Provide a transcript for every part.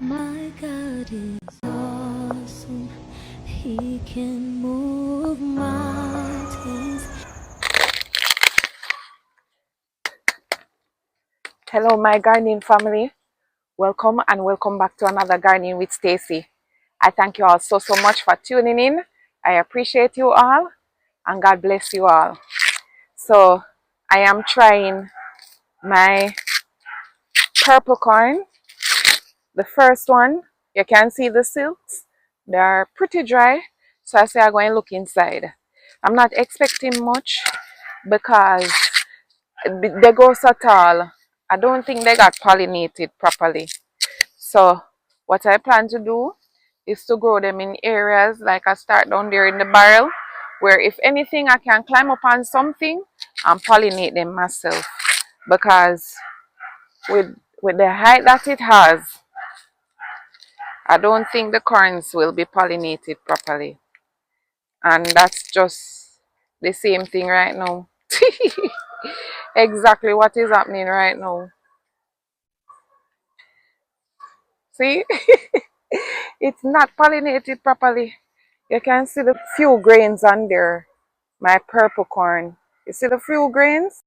My God is awesome. He can move mountains. Hello, my gardening family. Welcome and welcome back to another Gardening with Stacey. I thank you all so much for tuning in. I appreciate you all and God bless you all. So, I am trying my purple corn. The first one, you can see the silks. They are pretty dry. So, I say I'm going to look inside. I'm not expecting much because they go so tall. I don't think they got pollinated properly. So what I plan to do is to grow them in areas like I start down there in the barrel where if anything I can climb up on something and pollinate them myself, because with the height that it has, I don't think the corns will be pollinated properly. And that's just the same thing right now. Exactly what is happening right now. See? It's not pollinated properly. You can see the few grains on there. My purple corn. You see the few grains?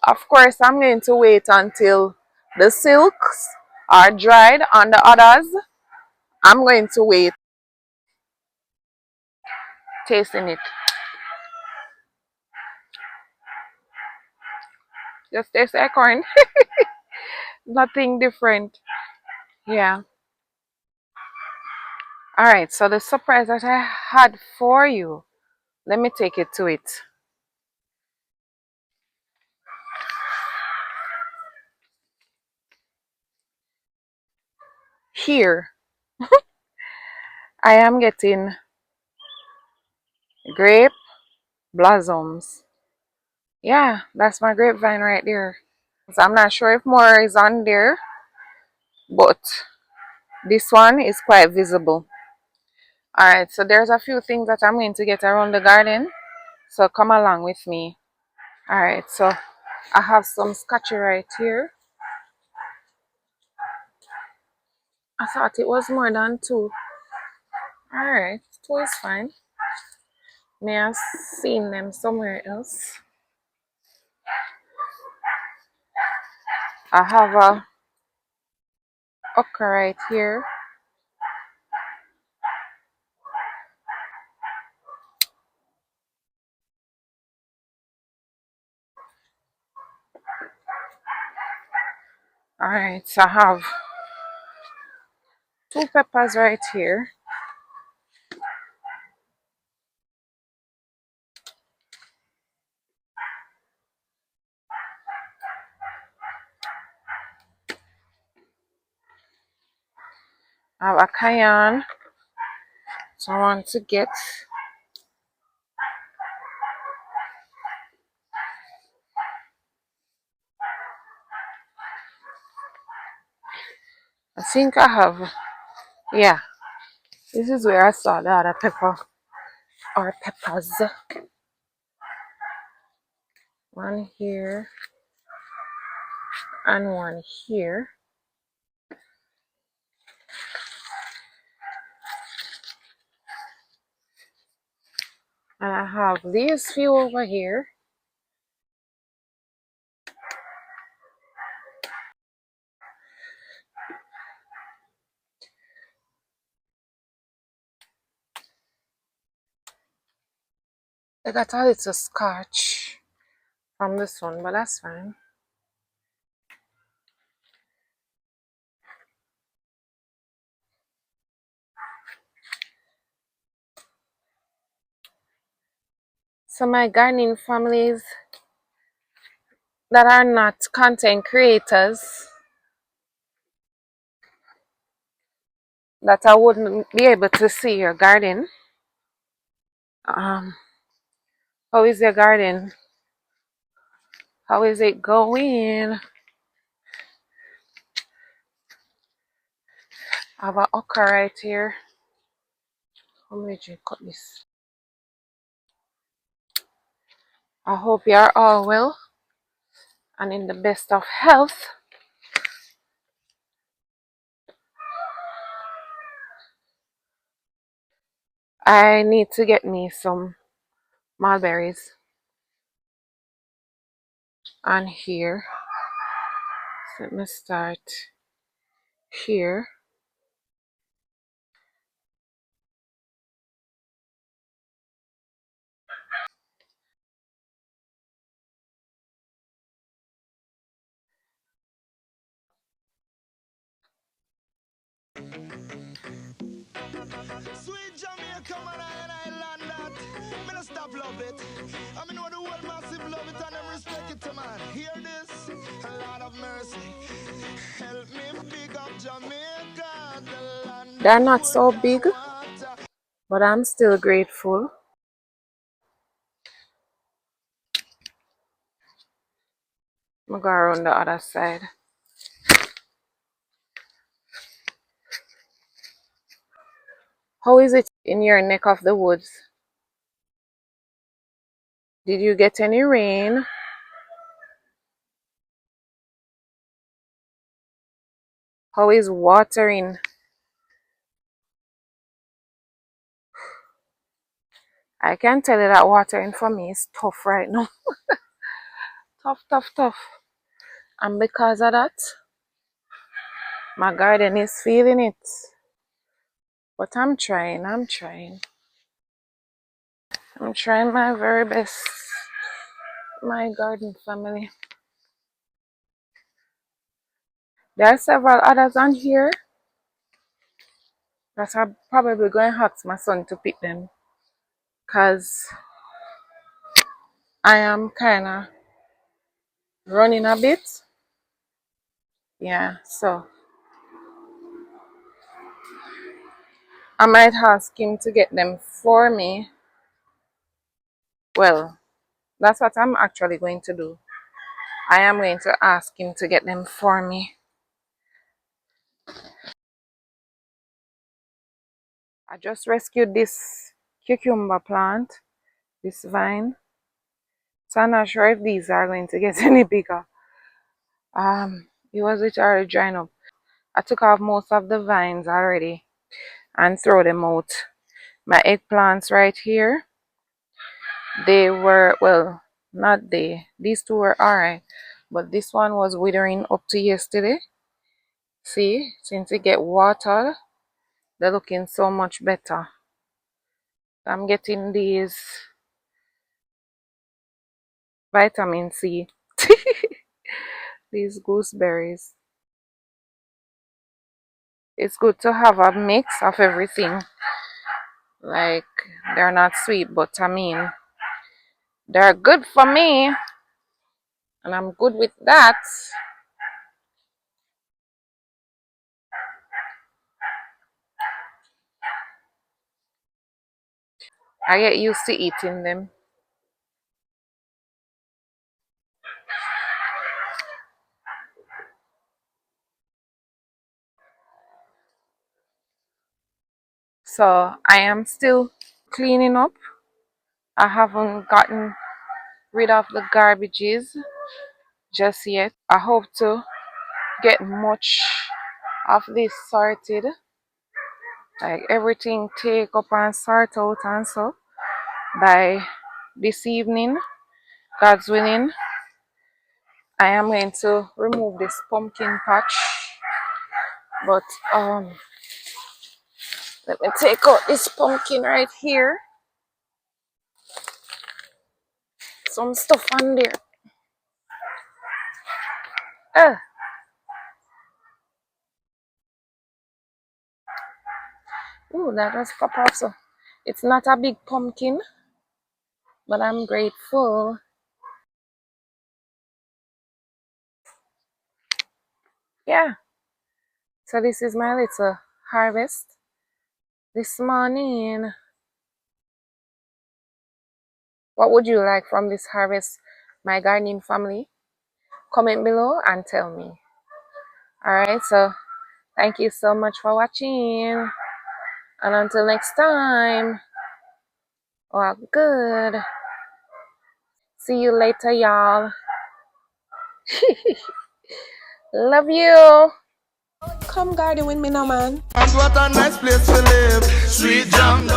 Of course, I'm going to wait until the silks are dried on the others. I'm going to wait tasting it. Just taste the corn. Nothing different. Yeah. Alright, so the surprise that I had for you, let me take it to it. Here, I am getting grape blossoms. Yeah, that's my grapevine right there. So I'm not sure if more is on there, but this one is quite visible. Alright, so there's a few things that I'm going to get around the garden. So come along with me. Alright, so I have some scotchy right here. I thought it was more than two. Alright, two is fine. May have seen them somewhere else. I have a okra right here. Alright, so I have two peppers right here. I have a cayenne. So I want to get I think I have, yeah, this is where I saw the other pepper or peppers. One here and one here. And I have these few over here. I got a little scotch from this one, but that's fine. So my gardening families that are not content creators, that I wouldn't be able to see your garden. How is your garden? How is it going? I have an okra right here. How many did you cut this? I hope you are all well and in the best of health. I need to get me some mulberries on here. So let me start here. Sweet Jamaica, man, I land that. Me no stop love it. I mean, know the world massive love it and them respect it, man. Hear this? A lot of mercy. Help me big up Jamaica, the land They're of not so food and big, water. but I'm still grateful. I'm gonna go around the other side. How is it in your neck of the woods? Did you get any rain? How is watering? I can tell you that watering for me is tough right now. Tough, tough, tough. And because of that, my garden is feeling it. But I'm trying. I'm trying my very best. My garden family. There are several others on here that I'm probably going to ask my son to pick them. Because I am kind of running a bit. Yeah, so I might ask him to get them for me. Well, that's what I'm actually going to do. I am going to ask him to get them for me. I just rescued this cucumber plant, this vine. So I'm not sure if these are going to get any bigger. It was literally drying up. I took off most of the vines already and throw them out. My eggplants right here, they were, well, not they. These two were alright. But this one was withering up to yesterday. See, since it get watered, they're looking so much better. I'm getting these vitamin C, these gooseberries. It's good to have a mix of everything. Like, they're not sweet, but I mean, they're good for me, and I'm good with that. I get used to eating them. So I am still cleaning up. I haven't gotten rid of the garbages just yet. I hope to get much of this sorted. Like everything take up and sort out and so by this evening, God's willing, I am going to remove this pumpkin patch. But let me take out this pumpkin right here. Some stuff on there. Ooh, that was pop up. So it's not a big pumpkin, but I'm grateful. Yeah. So this is my little harvest this morning. What would you like from this harvest, my gardening family? Comment below and tell me. Alright, so thank you so much for watching. And until next time, all good. See you later, y'all. Love you. Come garden with me now, man. And what a nice place to live. Sweet Jam.